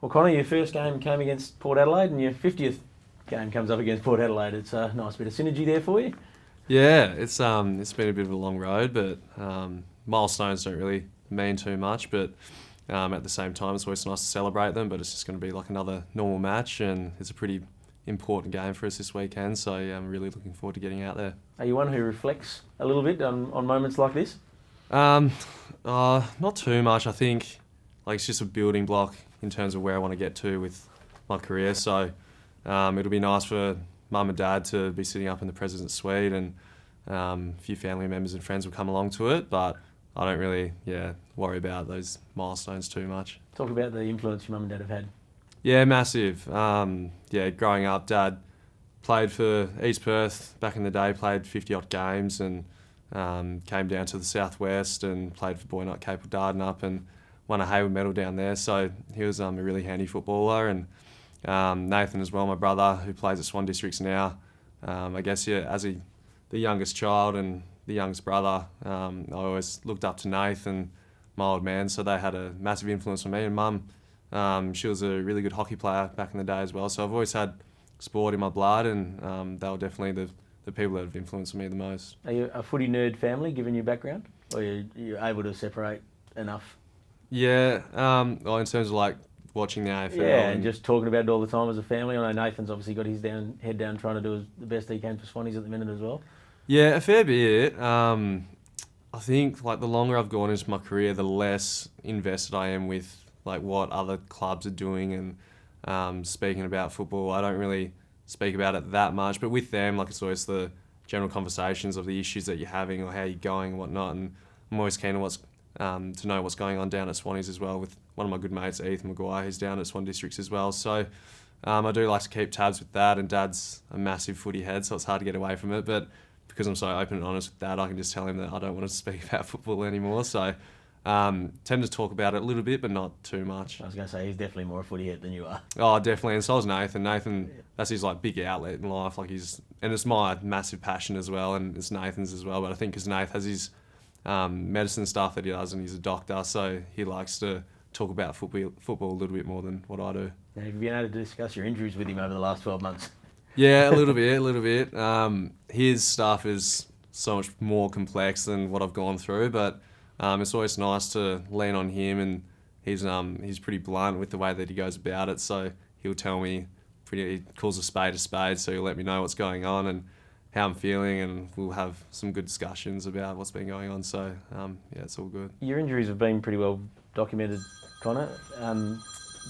Well, Connor, your first game came against Port Adelaide and your 50th game comes up against Port Adelaide. It's a nice bit of synergy there for you. Yeah, it's been a bit of a long road, but milestones don't really mean too much. But at the same time, it's always nice to celebrate them. But it's just going to be like another normal match, and it's a pretty important game for us this weekend. So yeah, I'm really looking forward to getting out there. Are you one who reflects a little bit on moments like this? Not too much. I think like it's just a building block in terms of where I want to get to with my career. So it'll be nice for mum and dad to be sitting up in the president's suite, and a few family members and friends will come along to it. But I don't really, worry about those milestones too much. Talk about the influence your mum and dad have had. Yeah, massive. Growing up, Dad played for East Perth back in the day, played 50-odd games, and came down to the southwest and played for Boy Not Cape Dardanup and won a Hayward medal down there. So he was a really handy footballer. And Nathan as well, my brother, who plays at Swan Districts now. As the youngest child and the youngest brother, I always looked up to Nathan, my old man, so they had a massive influence on me. And Mum, she was a really good hockey player back in the day as well. So I've always had sport in my blood, and they were definitely the people that have influenced me the most. Are you a footy nerd family, given your background? Or are you able to separate enough? Yeah, in terms of like watching the AFL. Yeah, and just talking about it all the time as a family. I know Nathan's obviously got his head down trying to do the best he can for Swannies at the minute as well. Yeah, a fair bit. I think like the longer I've gone into my career, the less invested I am with like what other clubs are doing and speaking about football. I don't really speak about it that much, but with them, like it's always the general conversations of the issues that you're having or how you're going and whatnot. And I'm always keen to know what's going on down at Swannies as well with one of my good mates, Ethan Maguire, who's down at Swan Districts as well. So I do like to keep tabs with that, and Dad's a massive footy head, so it's hard to get away from it. But because I'm so open and honest with Dad, I can just tell him that I don't want to speak about football anymore. So tend to talk about it a little bit, but not too much. I was going to say, he's definitely more a footy head than you are. Oh, definitely. And so is Nathan. Nathan, that's his like big outlet in life. And it's my massive passion as well, and it's Nathan's as well. But I think because Nathan has his medicine stuff that he does, and he's a doctor, so he likes to talk about football a little bit more than what I do. Now, have you been able to discuss your injuries with him over the last 12 months? Yeah, a little bit. His stuff is so much more complex than what I've gone through, but it's always nice to lean on him, and he's pretty blunt with the way that he goes about it. So he'll tell me, he calls a spade, so he'll let me know what's going on and how I'm feeling, and we'll have some good discussions about what's been going on. So it's all good. Your injuries have been pretty well documented, Connor.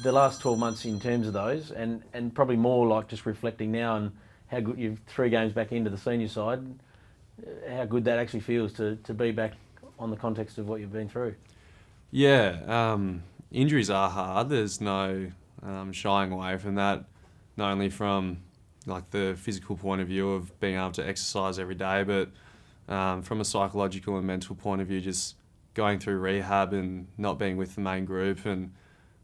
The last 12 months in terms of those, and probably more like just reflecting now on how good you've 3 games back into the senior side, how good that actually feels to be back on the context of what you've been through. Yeah, injuries are hard. There's no shying away from that, not only from like the physical point of view of being able to exercise every day, but from a psychological and mental point of view, just going through rehab and not being with the main group, and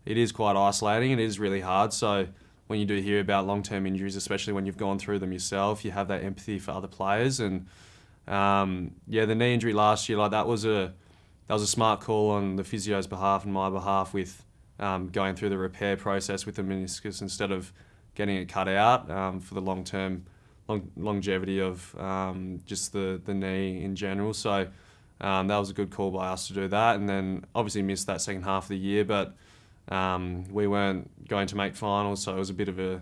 it is quite isolating. It is really hard. So when you do hear about long-term injuries, especially when you've gone through them yourself, you have that empathy for other players. And the knee injury last year, like that was a smart call on the physio's behalf and my behalf with going through the repair process with the meniscus instead of getting it cut out for the long-term longevity of just the knee in general. So that was a good call by us to do that, and then obviously missed that second half of the year, but we weren't going to make finals, so it was a bit of a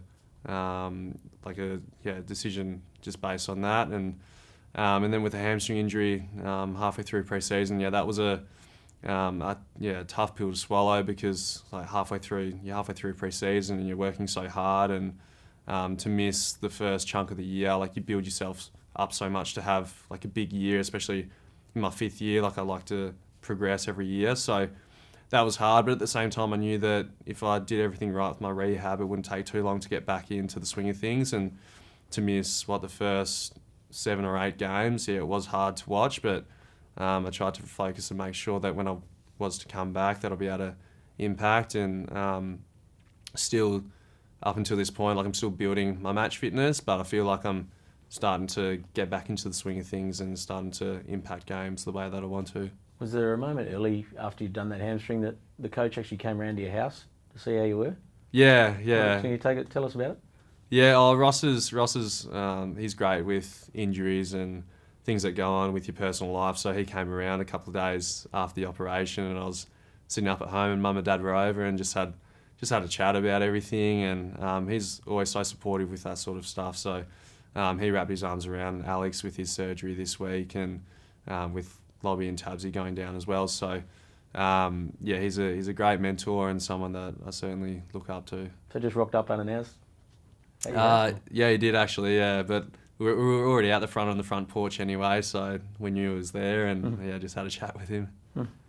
decision just based on that. And then with the hamstring injury halfway through pre-season, that was a tough pill to swallow, because like halfway through pre-season and you're working so hard, and to miss the first chunk of the year, like you build yourself up so much to have like a big year, especially in my 5th year. Like I like to progress every year, so that was hard. But at the same time, I knew that if I did everything right with my rehab, it wouldn't take too long to get back into the swing of things. And to miss the first 7 or 8 games, it was hard to watch, but I tried to focus and make sure that when I was to come back, that I'll be able to impact. And still, up until this point, like I'm still building my match fitness, but I feel like I'm starting to get back into the swing of things and starting to impact games the way that I want to. Was there a moment early after you'd done that hamstring that the coach actually came around to your house to see how you were? Yeah. Can you tell us about it? Yeah, Ross is he's great with injuries and things that go on with your personal life. So he came around a couple of days after the operation, and I was sitting up at home, and Mum and Dad were over, and just had a chat about everything. And he's always so supportive with that sort of stuff. So he wrapped his arms around Alex with his surgery this week, and with Lobby and Tabsy going down as well. So he's a great mentor and someone that I certainly look up to. So just rocked up unannounced? Yeah, he did actually, yeah. But we were already out the front on the front porch anyway, so we knew he was there, and just had a chat with him.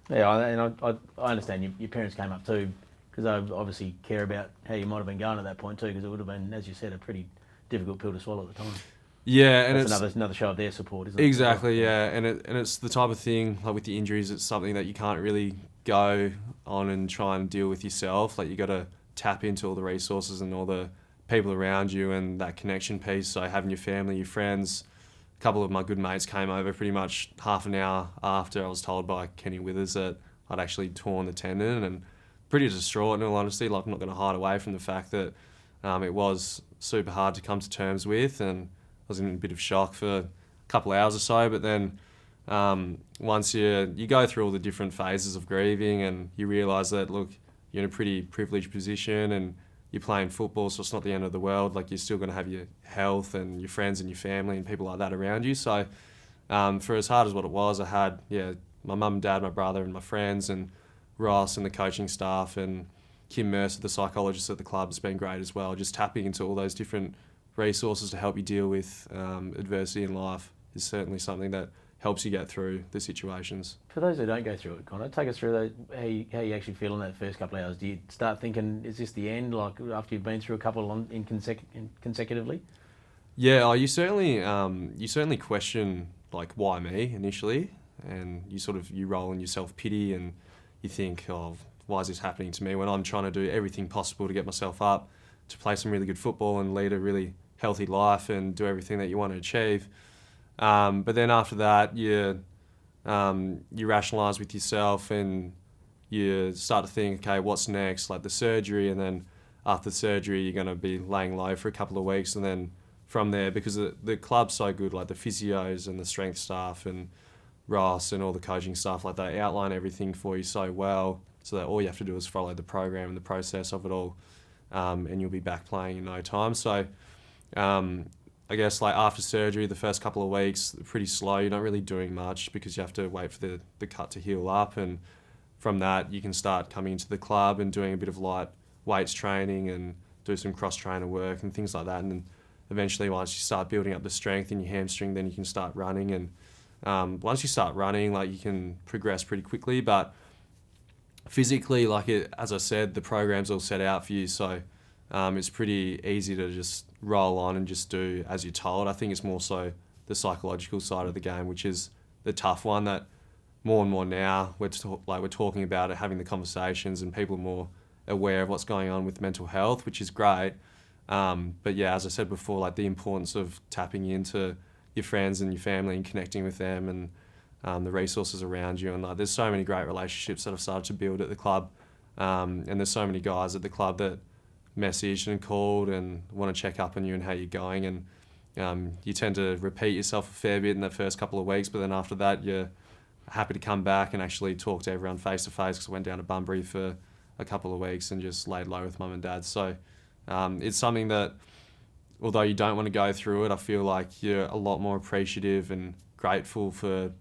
Yeah, I understand your parents came up too, because they obviously care about how you might have been going at that point too, because it would have been, as you said, a pretty difficult pill to swallow at the time. Yeah, and that's another show of their support, isn't it? Exactly, yeah, and it's the type of thing, like with the injuries, it's something that you can't really go on and try and deal with yourself. Like you got to tap into all the resources and all the people around you and that connection piece. So having your family, your friends, a couple of my good mates came over pretty much half an hour after I was told by Kenny Withers that I'd actually torn the tendon, and pretty distraught in all honesty. Like I'm not going to hide away from the fact that it was super hard to come to terms with, and I was in a bit of shock for a couple of hours or so. But then once you go through all the different phases of grieving, and you realise that, look, you're in a pretty privileged position and you're playing football, so it's not the end of the world. Like you're still going to have your health and your friends and your family and people like that around you. So for as hard as what it was, I had my mum and dad, my brother and my friends, and Ross and the coaching staff, and Kim Mercer, the psychologist at the club, has been great as well. Just tapping into all those different resources to help you deal with adversity in life is certainly something that helps you get through the situations. For those who don't go through it, Connor, take us through how you actually feel in that first couple of hours. Do you start thinking, is this the end, like after you've been through a couple consecutively? Yeah, you certainly question, like, why me initially, and you roll in your self-pity and you think, oh, why is this happening to me when I'm trying to do everything possible to get myself up, to play some really good football and lead a really healthy life and do everything that you want to achieve. But then after that, you rationalise with yourself and you start to think, okay, what's next? Like the surgery, and then after the surgery, you're going to be laying low for a couple of weeks, and then from there, because the club's so good, like the physios and the strength staff and Ross and all the coaching staff, like they outline everything for you so well, so that all you have to do is follow the program and the process of it all, and you'll be back playing in no time. So I guess like after surgery, the first couple of weeks, pretty slow. You're not really doing much because you have to wait for the cut to heal up. And from that, you can start coming into the club and doing a bit of light weights training and do some cross-trainer work and things like that. And then eventually, once you start building up the strength in your hamstring, then you can start running. And once you start running, like you can progress pretty quickly. But physically, as I said, the program's all set out for you. So it's pretty easy to just roll on and just do as you're told. I think it's more so the psychological side of the game, which is the tough one, that more and more now we're talking about it, having the conversations, and people are more aware of what's going on with mental health, which is great. But yeah, as I said before, like the importance of tapping into your friends and your family and connecting with them, and the resources around you. And like, there's so many great relationships that I've started to build at the club, and there's so many guys at the club that messaged and called and want to check up on you and how you're going. And you tend to repeat yourself a fair bit in the first couple of weeks, but then after that, you're happy to come back and actually talk to everyone face to face, because I went down to Bunbury for a couple of weeks and just laid low with mum and dad. So it's something that, although you don't want to go through it, I feel like you're a lot more appreciative and grateful for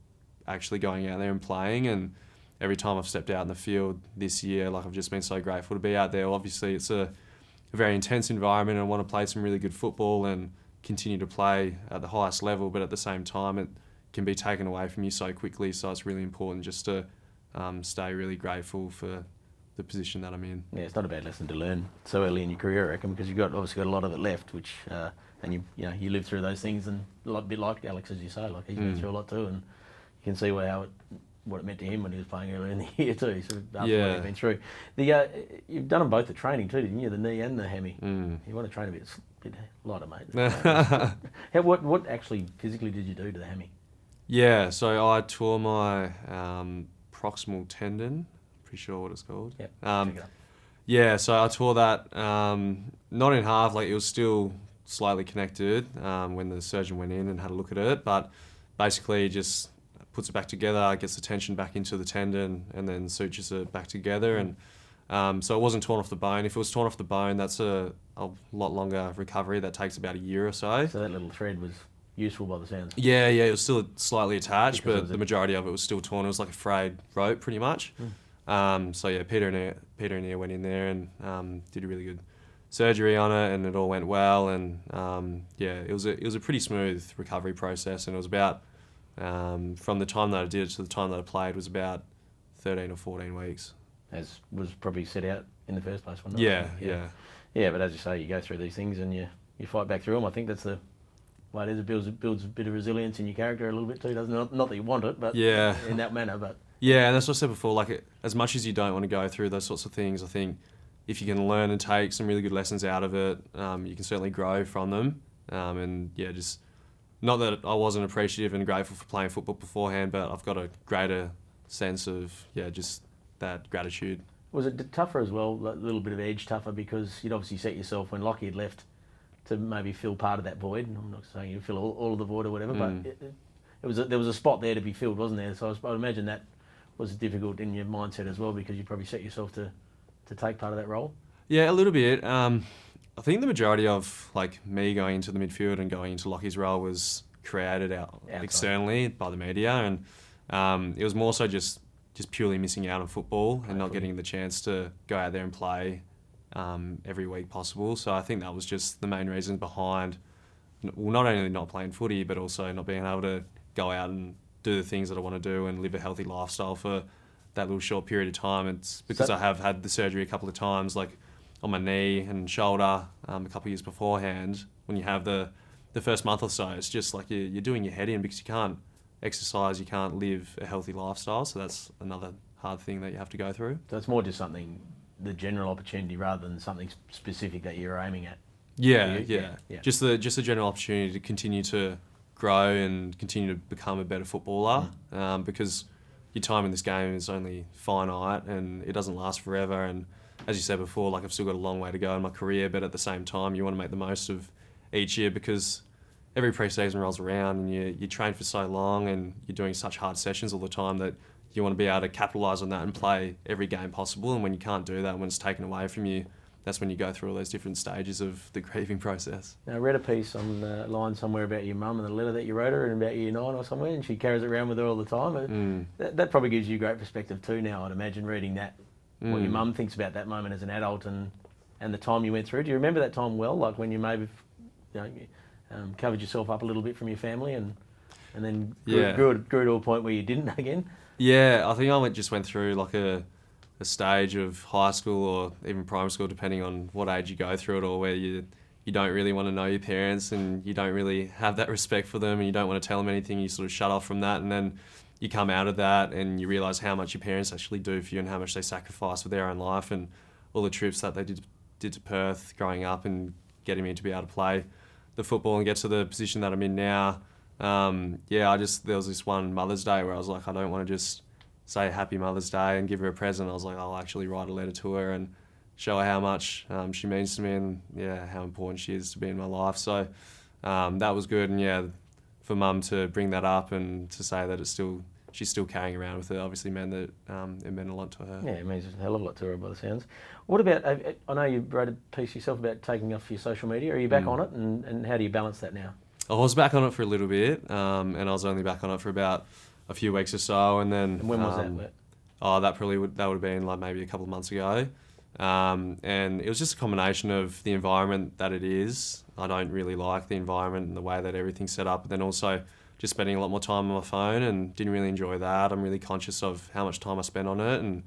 actually going out there and playing. And every time I've stepped out in the field this year, like I've just been so grateful to be out there. Obviously, it's a very intense environment, and I want to play some really good football and continue to play at the highest level, but at the same time it can be taken away from you so quickly. So it's really important just to stay really grateful for the position that I'm in. Yeah, it's not a bad lesson to learn so early in your career, I reckon, because you've obviously got a lot of it left, which and you live through those things, and a bit like Alex, as you say, like he's been through a lot too, and you can see what it meant to him when he was playing earlier in the year too. So after what he's been through, you've done them both at training too, didn't you? The knee and the hammy. You want to train a bit lighter, mate. What actually physically did you do to the hammy? Yeah, so I tore my proximal tendon. Pretty sure what it's called. Yep. Yeah, so I tore that not in half, like it was still slightly connected when the surgeon went in and had a look at it, but basically just puts it back together, gets the tension back into the tendon, and then sutures it back together. And so it wasn't torn off the bone. If it was torn off the bone, that's a lot longer recovery. That takes about a year or so. So that little thread was useful by the sounds. Yeah, it was still slightly attached, Because but the majority of it was still torn. It was like a frayed rope, pretty much. So yeah, Peter and Ian went in there and did a really good surgery on it, and it all went well. And it was a pretty smooth recovery process, and it was about from the time that I did it to the time that I played was about 13 or 14 weeks. As was probably set out in the first place, wasn't it? Yeah. Yeah, but as you say, you go through these things and you fight back through them. I think that's the way it is. It builds a bit of resilience in your character a little bit too, doesn't it? Not that you want it, but in that manner. But yeah, and that's what I said before. Like, as much as you don't want to go through those sorts of things, I think if you can learn and take some really good lessons out of it, you can certainly grow from them. And yeah, just not that I wasn't appreciative and grateful for playing football beforehand, but I've got a greater sense of just that gratitude. Was it tougher as well, a little bit of edge tougher, because you'd obviously set yourself when Lockie had left to maybe fill part of that void. I'm not saying you'd fill all of the void or whatever, but there was a spot there to be filled, wasn't there? So I imagine that was difficult in your mindset as well, because you probably set yourself to take part of that role. Yeah, a little bit. I think the majority of me going into the midfield and going into Lockie's role was created outside. Externally by the media, and it was more so just purely missing out on football and not getting the chance to go out there and play every week possible. So I think that was just the main reason behind, well, not only not playing footy, but also not being able to go out and do the things that I want to do and live a healthy lifestyle for that little short period of time. It's because I have had the surgery a couple of times, like on my knee and shoulder a couple of years beforehand. When you have the first month or so, it's just like you're doing your head in, because you can't exercise, you can't live a healthy lifestyle. So that's another hard thing that you have to go through. So it's more just the general opportunity rather than something specific that you're aiming at. Yeah. Just the general opportunity to continue to grow and continue to become a better footballer, because your time in this game is only finite and it doesn't last forever. And as you said before, I've still got a long way to go in my career, but at the same time, you want to make the most of each year, because every pre-season rolls around and you train for so long and you're doing such hard sessions all the time that you want to be able to capitalise on that and play every game possible. And when you can't do that, when it's taken away from you, that's when you go through all those different stages of the grieving process. Now, I read a piece online somewhere about your mum and the letter that you wrote her, and about year 9 or somewhere, and she carries it around with her all the time. That probably gives you great perspective too now, I'd imagine, reading that, what your mum thinks about that moment as an adult and the time you went through. Do you remember that time well, like when you maybe covered yourself up a little bit from your family and then grew to a point where you didn't again? Yeah, I think I just went through a stage of high school or even primary school, depending on what age you go through it, or where you don't really want to know your parents and you don't really have that respect for them and you don't want to tell them anything. You sort of shut off from that, and then you come out of that and you realise how much your parents actually do for you and how much they sacrifice for their own life, and all the trips that they did to Perth growing up and getting me to be able to play the football and get to the position that I'm in now. There was this one Mother's Day where I was like, I don't want to just say Happy Mother's Day and give her a present. I was like, I'll actually write a letter to her and show her how much she means to me and how important she is to be in my life. So that was good, and for Mum to bring that up and to say that she's still carrying around with it, obviously meant that it meant a lot to her. Yeah, it means a hell of a lot to her by the sounds. What about, I know you wrote a piece yourself about taking off your social media. Are you back on it, and how do you balance that now? I was back on it for a little bit, and I was only back on it for about a few weeks or so, and then... And when was that? That would have been maybe a couple of months ago. And it was just a combination of the environment that it is. I don't really like the environment and the way that everything's set up, but then also just spending a lot more time on my phone, and didn't really enjoy that. I'm really conscious of how much time I spend on it and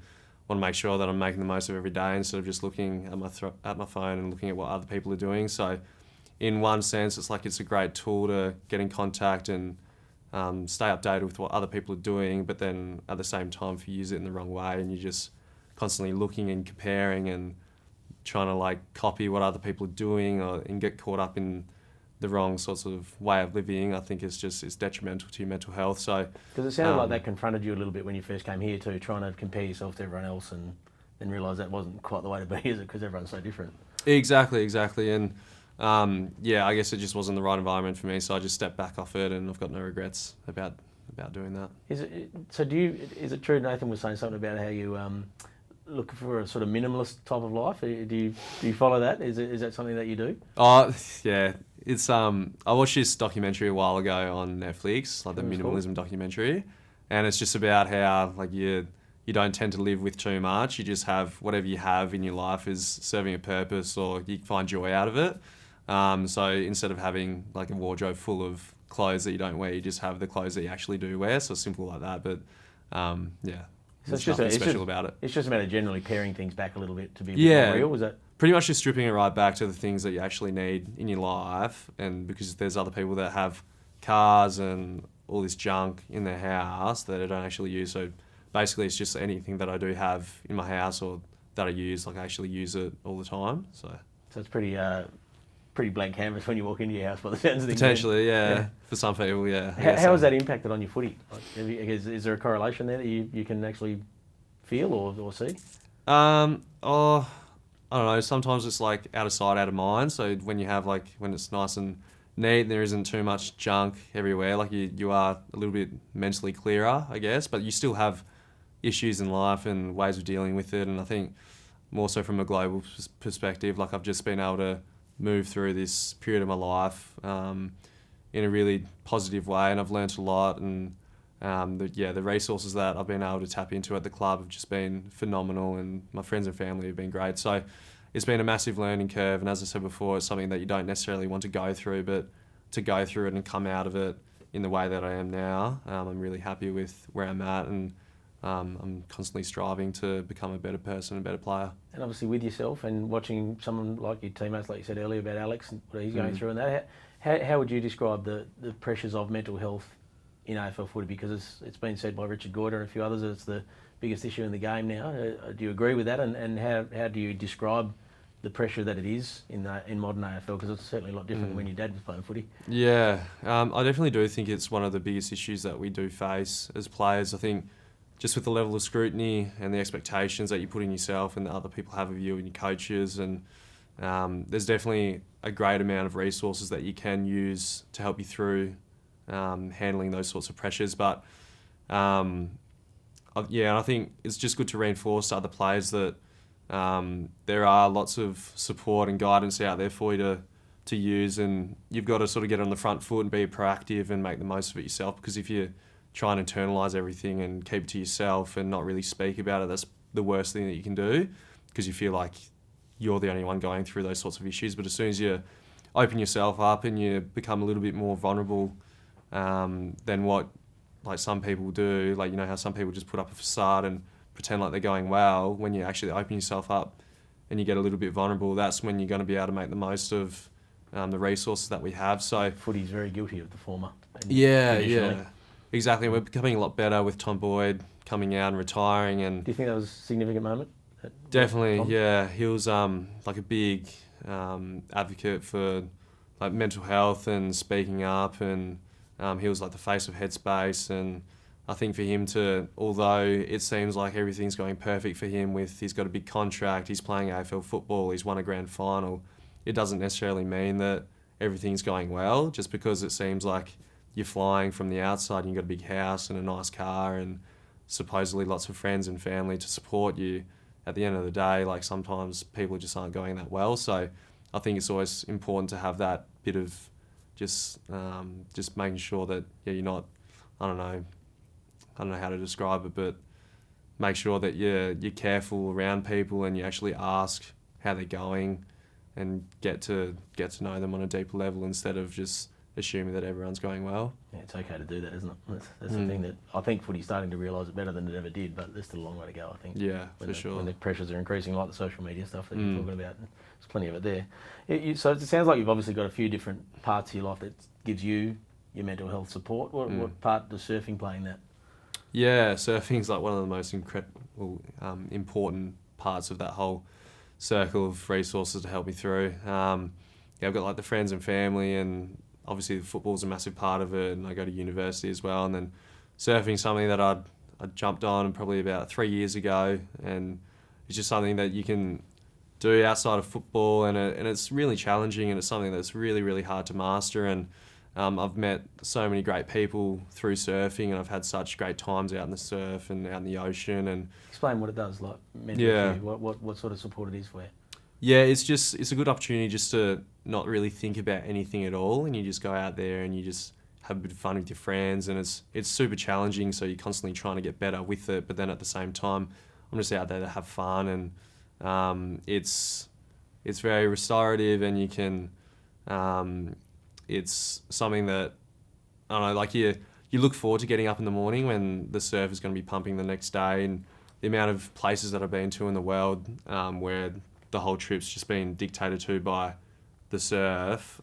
want to make sure that I'm making the most of every day instead of just looking at my phone and looking at what other people are doing. So in one sense, it's a great tool to get in contact and stay updated with what other people are doing, but then at the same time, if you use it in the wrong way and you're just constantly looking and comparing and trying to copy what other people are doing and get caught up in the wrong sorts of way of living, I think it's detrimental to your mental health. So because it sounded like that confronted you a little bit when you first came here too, trying to compare yourself to everyone else and then realise that wasn't quite the way to be, is it? Because everyone's so different. Exactly. And I guess it just wasn't the right environment for me, so I just stepped back off it, and I've got no regrets about doing that. Is it true? Nathan was saying something about how you look for a sort of minimalist type of life. Do you follow that? Is that something that you do? Oh yeah, it's I watched this documentary a while ago on Netflix, like the What was it minimalism documentary, and it's just about how like you don't tend to live with too much. You just have whatever you have in your life is serving a purpose, or you find joy out of it. So instead of having like a wardrobe full of clothes that you don't wear, you just have the clothes that you actually do wear. So simple like that, but So there's nothing special about it. It's just a matter of generally paring things back a little bit to be a bit more real. Was that pretty much just stripping it right back to the things that you actually need in your life? And because there's other people that have cars and all this junk in their house that I don't actually use. So basically, it's just anything that I do have in my house or that I use, like I actually use it all the time. So it's pretty blank canvas when you walk into your house by the sounds of things. Potentially, yeah. For some people, yeah. How has that impacted on your footy? Like, is there a correlation there that you can actually feel or see? I don't know. Sometimes it's like out of sight, out of mind. So when you have when it's nice and neat, and there isn't too much junk everywhere. Like you are a little bit mentally clearer, I guess. But you still have issues in life and ways of dealing with it. And I think more so from a global perspective, like I've just been able to move through this period of my life in a really positive way, and I've learnt a lot. And the resources that I've been able to tap into at the club have just been phenomenal, and my friends and family have been great. So it's been a massive learning curve, and as I said before, it's something that you don't necessarily want to go through, but to go through it and come out of it in the way that I am now, I'm really happy with where I'm at, and I'm constantly striving to become a better person, a better player. And obviously with yourself and watching someone like your teammates, like you said earlier about Alex and what he's going through and that, how would you describe the pressures of mental health in AFL footy? Because it's been said by Richard Goyder and a few others that it's the biggest issue in the game now. Do you agree with that? And how do you describe the pressure that it is in modern AFL? Because it's certainly a lot different than when your dad was playing footy. Yeah, I definitely do think it's one of the biggest issues that we do face as players. I think just with the level of scrutiny and the expectations that you put in yourself and that other people have of you and your coaches, and there's definitely a great amount of resources that you can use to help you through handling those sorts of pressures. But I think it's just good to reinforce to other players that there are lots of support and guidance out there for you to use, and you've got to sort of get on the front foot and be proactive and make the most of it yourself. Because if you try and internalise everything and keep it to yourself and not really speak about it, that's the worst thing that you can do, because you feel like you're the only one going through those sorts of issues. But as soon as you open yourself up and you become a little bit more vulnerable than what some people do, how some people just put up a facade and pretend like they're going well, when you actually open yourself up and you get a little bit vulnerable, that's when you're going to be able to make the most of the resources that we have. So footy's very guilty of the former. Yeah. Exactly. We're becoming a lot better with Tom Boyd coming out and retiring. And do you think that was a significant moment? Definitely, Tom? Yeah. He was a big advocate for mental health and speaking up, and he was the face of Headspace. And I think for him to, although it seems like everything's going perfect for him, he's got a big contract, he's playing AFL football, he's won a grand final, it doesn't necessarily mean that everything's going well, just because it seems like you're flying from the outside and you've got a big house and a nice car and supposedly lots of friends and family to support you. At the end of the day, sometimes people just aren't going that well. So I think it's always important to have that bit of just making sure that you're not, I don't know how to describe it, but make sure that you're careful around people and you actually ask how they're going and get to know them on a deeper level, instead of just assuming that everyone's going well. Yeah, it's okay to do that, isn't it? That's the thing that I think footy's starting to realise it better than it ever did, but there's still a long way to go, I think. Yeah, for sure. When the pressures are increasing, like the social media stuff that you're talking about, there's plenty of it there. So it sounds like you've obviously got a few different parts of your life that gives you your mental health support. What part does surfing play in that? Yeah, surfing's one of the most incredible, important parts of that whole circle of resources to help me through. I've got the friends and family, and obviously the football's a massive part of it, and I go to university as well. And then surfing's something that I jumped on probably about 3 years ago, and it's just something that you can do outside of football, and it's really challenging, and it's something that's really, really hard to master. And I've met so many great people through surfing, and I've had such great times out in the surf and out in the ocean. And Explain what it does, like mentally Yeah. for you. What sort of support it is for you. yeah, it's a good opportunity just to not really think about anything at all, and you just go out there and you just have a bit of fun with your friends, and it's super challenging, so you're constantly trying to get better with it, but then at the same time, I'm just out there to have fun, and it's very restorative, and you can it's something that, I don't know, like you look forward to getting up in the morning when the surf is going to be pumping the next day, and the amount of places that I've been to in the world where the whole trip's just been dictated to by the surf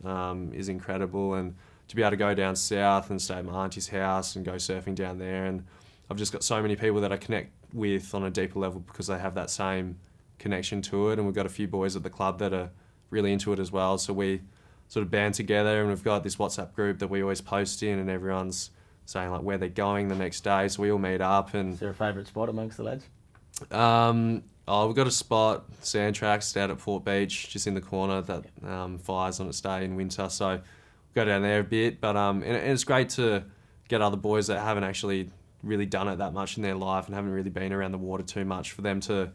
is incredible. And to be able to go down south and stay at my auntie's house and go surfing down there, and I've just got so many people that I connect with on a deeper level because they have that same connection to it, and we've got a few boys at the club that are really into it as well, so we sort of band together, and we've got this WhatsApp group that we always post in, and everyone's saying like where they're going the next day, so we all meet up. And Is there a favourite spot amongst the lads? we've got a spot, sand tracks out at Port Beach, just in the corner, that fires on its day in winter, so we go down there a bit. But and it's great to get other boys that haven't actually really done it that much in their life and haven't really been around the water too much, for them to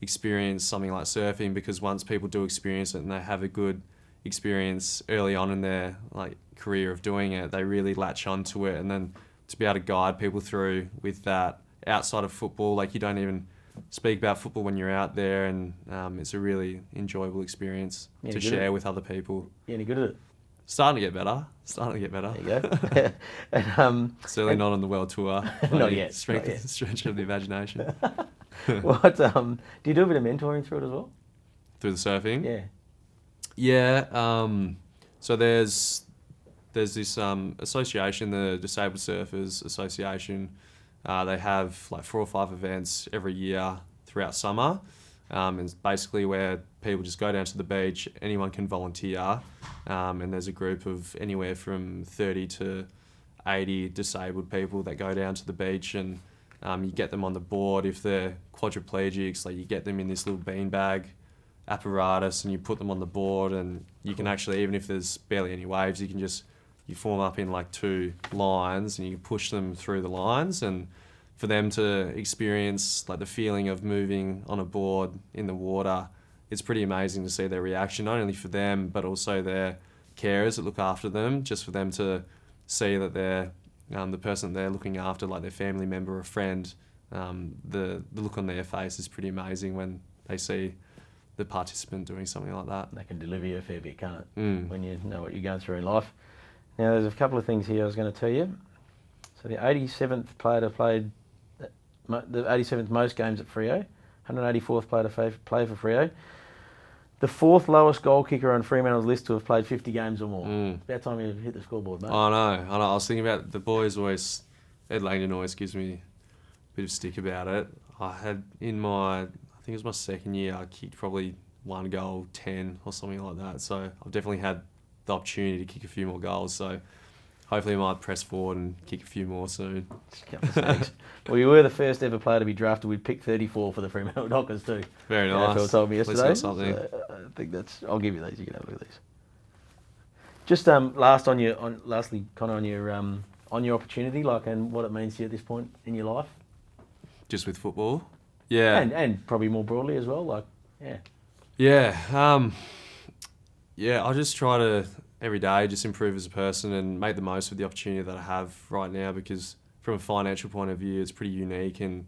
experience something like surfing, because once people do experience it and they have a good experience early on in their like career of doing it, they really latch onto it. And then to be able to guide people through with that outside of football, like you don't even speak about football when you're out there, and it's a really enjoyable experience to share with other people. You any good at it? Starting to get better. There you go. and, Certainly not on the world tour. Not yet. Stretch of the imagination. What do you do a bit of mentoring through it as well? Through the surfing? Yeah. Yeah. So there's this association, the Disabled Surfers Association. They have like 4 or 5 events every year throughout summer. It's basically where people just go down to the beach. Anyone can volunteer, and there's a group of anywhere from 30 to 80 disabled people that go down to the beach, and you get them on the board. If they're quadriplegics, like you get them in this little beanbag apparatus, and you put them on the board, and you can actually, even if there's barely any waves, you form up in like 2 lines, and you can push them through the lines, and for them to experience like the feeling of moving on a board in the water, it's pretty amazing to see their reaction, not only for them but also their carers that look after them, just for them to see that they're the person they're looking after, like their family member or friend. The look on their face is pretty amazing when they see the participant doing something like that. That can deliver you a fair bit, can't it? When you know what you're going through in life. Now, there's a couple of things here I was going to tell you. So the 87th player to played the 87th most games at Freo, 184th player to play for Freo, the 4th lowest goal kicker on Fremantle's list to have played 50 games or more. About time you hit the scoreboard, mate. I know. I was thinking about the boys always. Ed Langdon always gives me a bit of stick about it. I had in my, I think it was my second year, I kicked probably 1 goal, 10 or something like that. So I've definitely had the opportunity to kick a few more goals. So hopefully I might press forward and kick a few more soon. Just a couple of snags. Well, you were the first ever player to be drafted with pick 34 for the Fremantle Dockers too. Very nice. NFL told me yesterday. At least got something. So I think I'll give you these. You can have a look at these. Just lastly, Connor, on your opportunity, like, and what it means to you at this point in your life. Just with football, yeah, and probably more broadly as well, like, yeah. Yeah. I just try to every day just improve as a person and make the most of the opportunity that I have right now, because from a financial point of view, it's pretty unique. And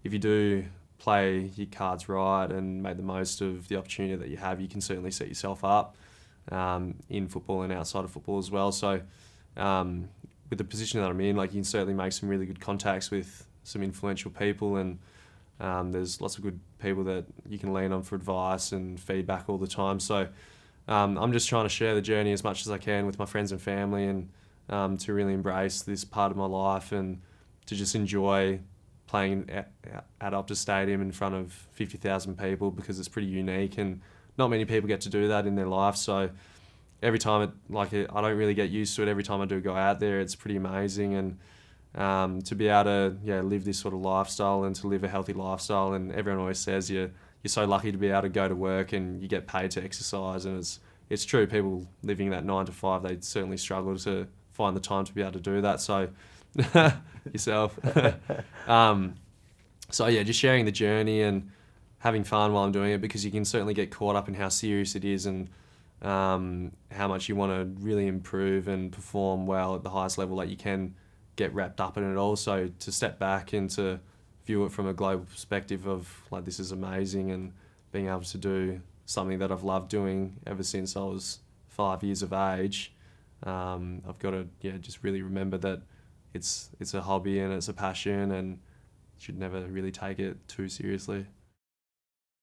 if you do play your cards right and make the most of the opportunity that you have, you can certainly set yourself up in football and outside of football as well. So with the position that I'm in, like, you can certainly make some really good contacts with some influential people, and there's lots of good people that you can lean on for advice and feedback all the time. So I'm just trying to share the journey as much as I can with my friends and family, and to really embrace this part of my life, and to just enjoy playing at Optus Stadium in front of 50,000 people, because it's pretty unique and not many people get to do that in their life. So every time I don't really get used to it. Every time I do go out there, it's pretty amazing. And to be able to live this sort of lifestyle and to live a healthy lifestyle, and everyone always says you you're so lucky to be able to go to work and you get paid to exercise. And it's true, people living that 9 to 5, they certainly struggle to find the time to be able to do that. So yourself. So yeah, just sharing the journey and having fun while I'm doing it, because you can certainly get caught up in how serious it is and how much you want to really improve and perform well at the highest level that you can, get wrapped up in it all. So to step back and to view it from a global perspective of like, this is amazing, and being able to do something that I've loved doing ever since I was 5 years of age, I've got to just really remember that it's a hobby and it's a passion, and should never really take it too seriously.